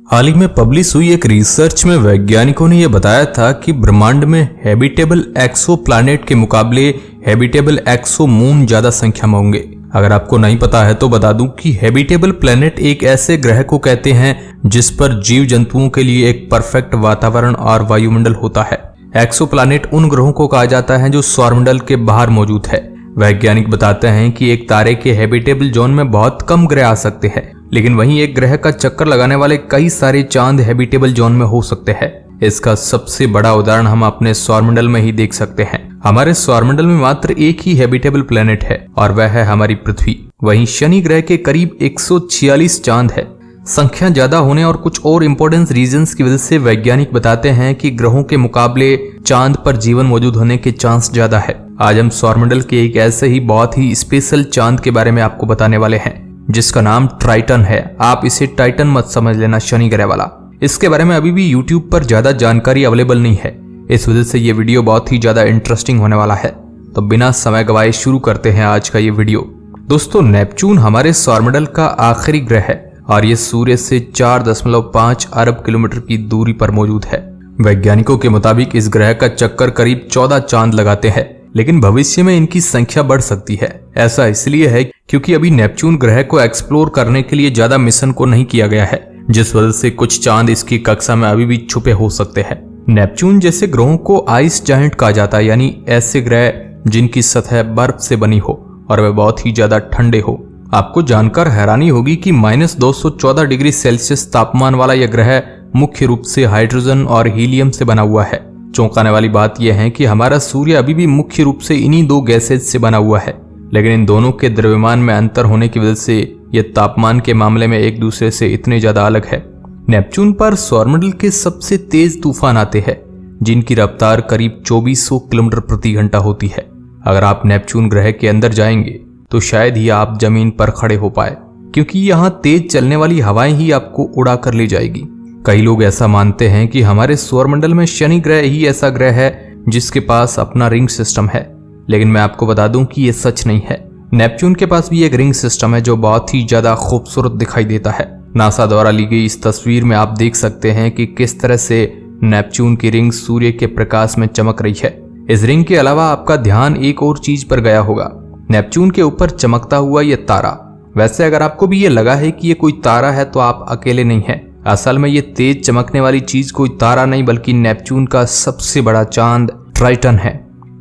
हाल ही में पब्लिश हुई एक रिसर्च में वैज्ञानिकों ने यह बताया था कि ब्रह्मांड में हैबिटेबल एक्सोप्लैनेट के मुकाबले हैबिटेबल एक्सोमून ज्यादा संख्या में होंगे। अगर आपको नहीं पता है तो बता दूं कि हैबिटेबल प्लैनेट एक ऐसे ग्रह को कहते हैं जिस पर जीव जंतुओं के लिए एक परफेक्ट वातावरण और वायुमंडल होता है। एक्सोप्लैनेट उन ग्रहों को कहा जाता है जो सौरमंडल के बाहर मौजूद है। वैज्ञानिक बताते हैं कि एक तारे के हैबिटेबल जोन में बहुत कम ग्रह आ सकते हैं, लेकिन वहीं एक ग्रह का चक्कर लगाने वाले कई सारे चांद हैबिटेबल जोन में हो सकते हैं। इसका सबसे बड़ा उदाहरण हम अपने सौरमंडल में ही देख सकते हैं। हमारे सौरमंडल में मात्र एक ही हैबिटेबल प्लेनेट है और वह है हमारी पृथ्वी। वहीं शनि ग्रह के करीब 146 चांद है। संख्या ज्यादा होने और कुछ और इंपॉर्टेंस रीजंस की वजह से वैज्ञानिक बताते हैं कि ग्रहों के मुकाबले चांद पर जीवन मौजूद होने के चांस ज्यादा है। आज हम सौरमंडल के एक ऐसे ही बहुत ही स्पेशल चांद के बारे में आपको बताने वाले हैं जिसका नाम ट्राइटन है। आप इसे टाइटन मत समझ लेना, शनि ग्रह वाला। इसके बारे में अभी भी यूट्यूब पर ज्यादा जानकारी अवेलेबल नहीं है, इस वजह से ये वीडियो बहुत ही ज्यादा इंटरेस्टिंग होने वाला है। तो बिना समय गवाए शुरू करते हैं आज का ये वीडियो। दोस्तों, नेपच्यून हमारे सौरमंडल का आखिरी ग्रह है और ये सूर्य से 4.5 अरब किलोमीटर की दूरी पर मौजूद है। वैज्ञानिकों के मुताबिक इस ग्रह का चक्कर करीब 14 चांद लगाते हैं, लेकिन भविष्य में इनकी संख्या बढ़ सकती है। ऐसा इसलिए है क्योंकि अभी नेपच्यून ग्रह को एक्सप्लोर करने के लिए ज्यादा मिशन को नहीं किया गया है, जिस वजह से कुछ चांद इसकी कक्षा में अभी भी छुपे हो सकते हैं। नेपच्यून जैसे ग्रहों को आइस जायंट कहा जाता है, यानी ऐसे ग्रह जिनकी सतह बर्फ से बनी हो और वे बहुत ही ज्यादा ठंडे हो। आपको जानकर हैरानी होगी कि -214 डिग्री सेल्सियस तापमान वाला यह ग्रह मुख्य रूप से हाइड्रोजन और हीलियम से बना हुआ है। चौंकाने वाली बात यह है कि हमारा सूर्य अभी भी मुख्य रूप से इन्हीं दो गैसेज से बना हुआ है, लेकिन इन दोनों के द्रव्यमान में अंतर होने की वजह से यह तापमान के मामले में एक दूसरे से इतने ज्यादा अलग है। नेपच्यून पर सौरमंडल के सबसे तेज तूफान आते हैं जिनकी रफ्तार करीब 2400 किलोमीटर प्रति घंटा होती है। अगर आप नेपच्यून ग्रह के अंदर जाएंगे तो शायद ही आप जमीन पर खड़े हो पाए, क्योंकि यहाँ तेज चलने वाली हवाएं ही आपको उड़ा कर ले जाएगी। कई लोग ऐसा मानते हैं कि हमारे सौरमंडल में शनि ग्रह ही ऐसा ग्रह है जिसके पास अपना रिंग सिस्टम है, लेकिन मैं आपको बता दूं कि यह सच नहीं है। नेपच्यून के पास भी एक रिंग सिस्टम है जो बहुत ही ज्यादा खूबसूरत दिखाई देता है। नासा द्वारा ली गई इस तस्वीर में आप देख सकते हैं कि किस तरह से नेपच्यून की रिंग सूर्य के प्रकाश में चमक रही है। इस रिंग के अलावा आपका ध्यान एक और चीज पर गया होगा, नेपच्यून के ऊपर चमकता हुआ यह तारा। वैसे अगर आपको भी ये लगा है कि ये कोई तारा है तो आप अकेले नहीं हैं। असल में ये तेज चमकने वाली चीज कोई तारा नहीं बल्कि नेपच्यून का सबसे बड़ा चांद ट्राइटन है।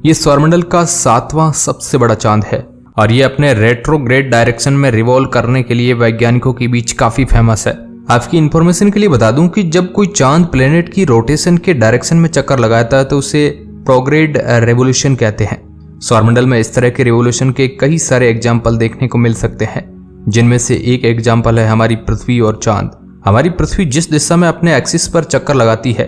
ये सौरमंडल का 7वां सबसे बड़ा चांद है और ये अपने रेट्रोग्रेड डायरेक्शन में रिवॉल्व करने के लिए वैज्ञानिकों के बीच काफी फेमस है। आपकी इंफॉर्मेशन के लिए बता दूं कि जब कोई चांद प्लेनेट की रोटेशन के डायरेक्शन में चक्कर लगाता है तो उसे प्रोग्रेड रेवोल्यूशन कहते हैं। सौरमंडल में इस तरह के रिवोल्यूशन के कई सारे एग्जाम्पल देखने को मिल सकते हैं, जिनमें से एक एग्जाम्पल है हमारी पृथ्वी और चांद। हमारी पृथ्वी जिस दिशा में अपने एक्सिस पर चक्कर लगाती है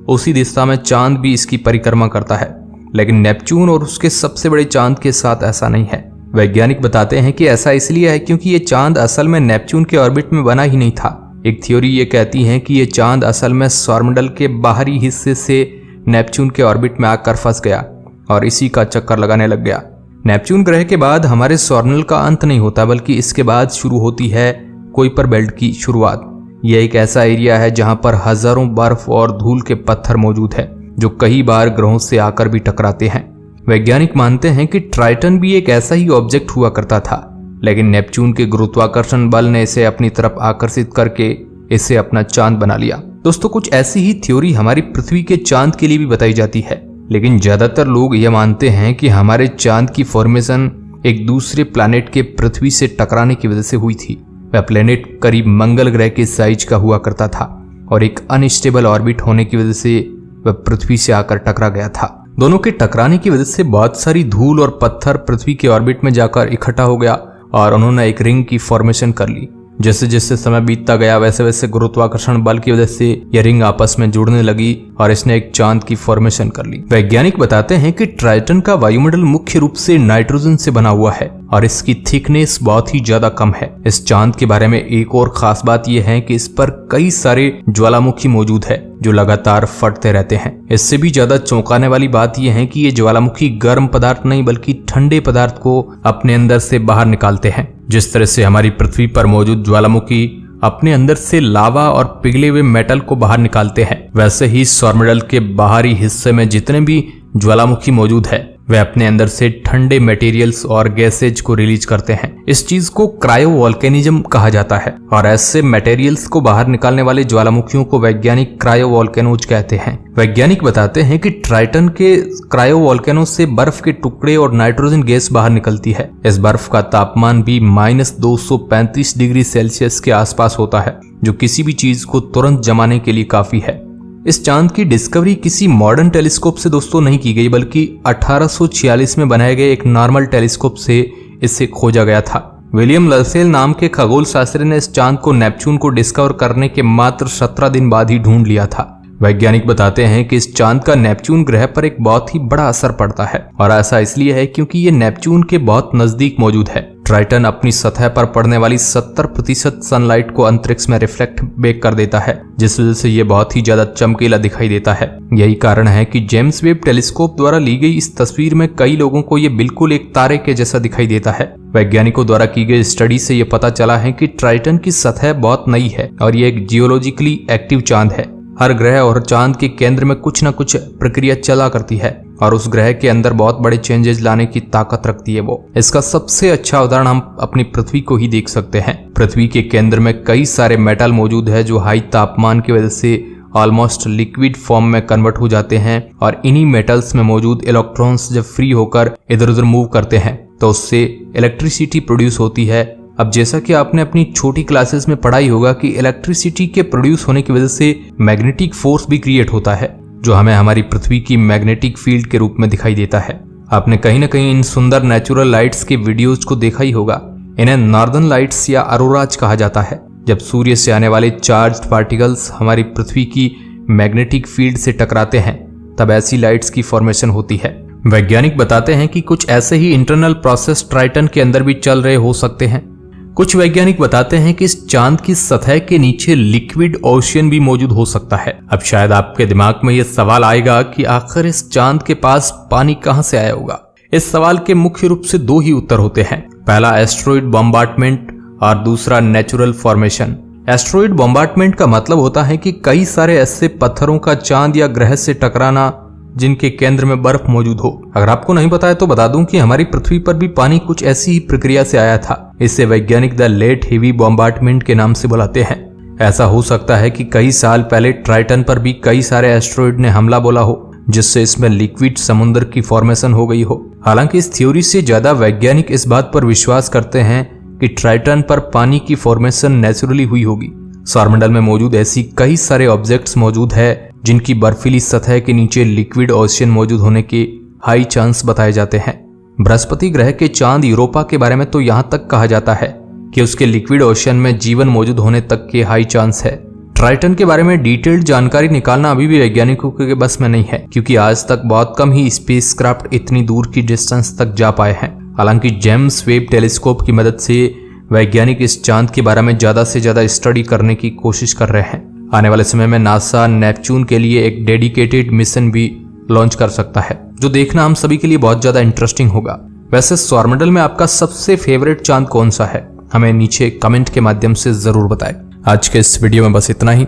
उसी दिशा में चांद भी इसकी परिक्रमा करता है, लेकिन नेपच्यून और उसके सबसे बड़े चांद के साथ ऐसा नहीं है। वैज्ञानिक बताते हैं कि ऐसा इसलिए है क्योंकि ये चांद असल में नेपच्यून के ऑर्बिट में बना ही नहीं था। एक थ्योरी ये कहती है कि ये चांद असल में सौरमंडल के बाहरी हिस्से से नेपच्यून के ऑर्बिट में आकर फंस गया और इसी का चक्कर लगाने लग गया। नेपच्यून ग्रह के बाद हमारे सौरमंडल का अंत नहीं होता, बल्कि इसके बाद शुरू होती है कुइपर बेल्ट की शुरुआत। यह एक ऐसा एरिया है जहां पर हजारों बर्फ और धूल के पत्थर मौजूद है जो कई बार ग्रहों से आकर भी टकराते हैं। वैज्ञानिक मानते हैं कि ट्राइटन भी एक ऐसा ही ऑब्जेक्ट हुआ करता था, लेकिन नेपच्यून के गुरुत्वाकर्षण बल ने इसे अपनी तरफ आकर्षित करके इसे अपना चांद बना लिया। दोस्तों, कुछ ऐसी ही थ्योरी हमारी पृथ्वी के चांद के लिए भी बताई जाती है, लेकिन ज्यादातर लोग यह मानते हैं कि हमारे चांद की फॉर्मेशन एक दूसरे प्लैनेट के पृथ्वी से टकराने की वजह से हुई थी। वह प्लैनेट करीब मंगल ग्रह के साइज का हुआ करता था और एक अनस्टेबल ऑर्बिट होने की वजह से वह पृथ्वी से आकर टकरा गया था। दोनों के टकराने की वजह से बहुत सारी धूल और पत्थर पृथ्वी के ऑर्बिट में जाकर इकट्ठा हो गया और उन्होंने एक रिंग की फॉर्मेशन कर ली। जैसे जैसे समय बीतता गया वैसे वैसे गुरुत्वाकर्षण बल की वजह से यह रिंग आपस में जुड़ने लगी और इसने एक चांद की फॉर्मेशन कर ली। वैज्ञानिक बताते हैं कि ट्राइटन का वायुमंडल मुख्य रूप से नाइट्रोजन से बना हुआ है और इसकी थिकनेस बहुत ही ज्यादा कम है। इस चांद के बारे में एक और खास बात यह है कि इस पर कई सारे ज्वालामुखी मौजूद है जो लगातार फटते रहते हैं। इससे भी ज्यादा चौंकाने वाली बात यह है कि ये ज्वालामुखी गर्म पदार्थ नहीं बल्कि ठंडे पदार्थ को अपने अंदर से बाहर निकालते हैं। जिस तरह से हमारी पृथ्वी पर मौजूद ज्वालामुखी अपने अंदर से लावा और पिघले हुए मेटल को बाहर निकालते हैं, वैसे ही सौरमंडल के बाहरी हिस्से में जितने भी ज्वालामुखी मौजूद है वे अपने अंदर से ठंडे मटेरियल्स और गैसेज को रिलीज करते हैं। इस चीज को क्रायोवोल्केनिज्म कहा जाता है और ऐसे मटेरियल्स को बाहर निकालने वाले ज्वालामुखियों को वैज्ञानिक क्रायोवोल्केनोज कहते हैं। वैज्ञानिक बताते हैं कि ट्राइटन के क्रायोवोल्केनो से बर्फ के टुकड़े और नाइट्रोजन गैस बाहर निकलती है। इस बर्फ का तापमान भी -235 डिग्री सेल्सियस के आसपास होता है, जो किसी भी चीज को तुरंत जमाने के लिए काफी है। इस चांद की डिस्कवरी किसी मॉडर्न टेलीस्कोप से दोस्तों नहीं की गई, बल्कि 1846 में बनाए गए एक नॉर्मल टेलीस्कोप से इसे खोजा गया था। विलियम लसेल नाम के खगोल शास्त्री ने इस चांद को नेपच्यून को डिस्कवर करने के मात्र 17 दिन बाद ही ढूंढ लिया था। वैज्ञानिक बताते हैं कि इस चांद का नेपच्यून ग्रह पर एक बहुत ही बड़ा असर पड़ता है और ऐसा इसलिए है क्योंकि ये नेपच्यून के बहुत नजदीक मौजूद है। ट्राइटन अपनी सतह पर पड़ने वाली 70% सनलाइट को अंतरिक्ष में रिफ्लेक्ट बैक कर देता है, जिस वजह से ये बहुत ही ज्यादा चमकीला दिखाई देता है। यही कारण है कि जेम्स वेब टेलीस्कोप द्वारा ली गई इस तस्वीर में कई लोगों को ये बिल्कुल एक तारे के जैसा दिखाई देता है। वैज्ञानिकों द्वारा की गई स्टडी से ये पता चला है कि ट्राइटन की सतह बहुत नई है और ये एक जियोलॉजिकली एक्टिव चांद है। हर ग्रह और चांद के केंद्र में कुछ न कुछ प्रक्रिया चला करती है और उस ग्रह के अंदर बहुत बड़े चेंजेस लाने की ताकत रखती है वो। इसका सबसे अच्छा उदाहरण हम अपनी पृथ्वी को ही देख सकते हैं। पृथ्वी के केंद्र में कई सारे मेटल मौजूद है जो हाई तापमान की वजह से ऑलमोस्ट लिक्विड फॉर्म में कन्वर्ट हो जाते हैं और इन्हीं मेटल्स में मौजूद इलेक्ट्रॉन्स जब फ्री होकर इधर उधर मूव करते हैं तो उससे इलेक्ट्रिसिटी प्रोड्यूस होती है। अब जैसा कि आपने अपनी छोटी क्लासेस में पढ़ाई होगा कि इलेक्ट्रिसिटी के प्रोड्यूस होने की वजह से मैग्नेटिक फोर्स भी क्रिएट होता है, जो हमें हमारी पृथ्वी की मैग्नेटिक फील्ड के रूप में दिखाई देता है। आपने कहीं न कहीं इन सुंदर नेचुरल लाइट्स के वीडियोज को देखा ही होगा। इन्हें नॉर्दर्न लाइट्स या अरोराज कहा जाता है। जब सूर्य से आने वाले चार्ज्ड पार्टिकल्स हमारी पृथ्वी की मैग्नेटिक फील्ड से टकराते हैं तब ऐसी लाइट्स की फॉर्मेशन होती है। वैज्ञानिक बताते हैं कि कुछ ऐसे ही इंटरनल प्रोसेस ट्राइटन के अंदर भी चल रहे हो सकते हैं। कुछ वैज्ञानिक बताते हैं कि इस चांद की सतह के नीचे लिक्विड ओशियन भी मौजूद हो सकता है। अब शायद आपके दिमाग में यह सवाल आएगा कि आखिर इस चांद के पास पानी कहां से आया होगा। इस सवाल के मुख्य रूप से दो ही उत्तर होते हैं, पहला एस्ट्रॉइड बॉम्बार्डमेंट और दूसरा नेचुरल फॉर्मेशन। एस्ट्रॉइड बॉम्बार्डमेंट का मतलब होता है कि कई सारे ऐसे पत्थरों का चांद या ग्रह से टकराना जिनके केंद्र में बर्फ मौजूद हो। अगर आपको नहीं पता है तो बता दूं कि हमारी पृथ्वी पर भी पानी कुछ ऐसी ही प्रक्रिया से आया था। इसे वैज्ञानिक द लेट हेवी बॉम्बार्डमेंट के नाम से बुलाते हैं। ऐसा हो सकता है कि कई साल पहले ट्राइटन पर भी कई सारे एस्ट्रॉइड ने हमला बोला हो, जिससे इसमें लिक्विड समुद्र की फॉर्मेशन हो गई हो। हालांकि इस थ्योरी से ज्यादा वैज्ञानिक इस बात पर विश्वास करते हैं कि ट्राइटन पर पानी की फॉर्मेशन नेचुरली हुई होगी। सौरमंडल में मौजूद ऐसी कई सारे ऑब्जेक्ट्स मौजूद है जिनकी बर्फीली सतह के नीचे लिक्विड ओशियन मौजूद होने के हाई चांस बताए जाते हैं। बृहस्पति ग्रह के चांद यूरोपा के बारे में तो यहाँ तक कहा जाता है कि उसके लिक्विड ओशियन में जीवन मौजूद होने तक के हाई चांस है। ट्राइटन के बारे में डिटेल्ड जानकारी निकालना अभी भी वैज्ञानिकों के बस में नहीं है, क्योंकि आज तक बहुत कम ही स्पेसक्राफ्ट इतनी दूर की डिस्टेंस तक जा पाए हैं। हालांकि जेम्स वेब टेलीस्कोप की मदद से वैज्ञानिक इस चांद के बारे में ज्यादा से ज्यादा स्टडी करने की कोशिश कर रहे हैं। आने वाले समय में नासा नेपच्यून के लिए एक डेडिकेटेड मिशन भी लॉन्च कर सकता है, जो देखना हम सभी के लिए बहुत ज्यादा इंटरेस्टिंग होगा। वैसे सौरमंडल में आपका सबसे फेवरेट चांद कौन सा है, हमें नीचे कमेंट के माध्यम से जरूर बताएं। आज के इस वीडियो में बस इतना ही।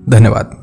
धन्यवाद।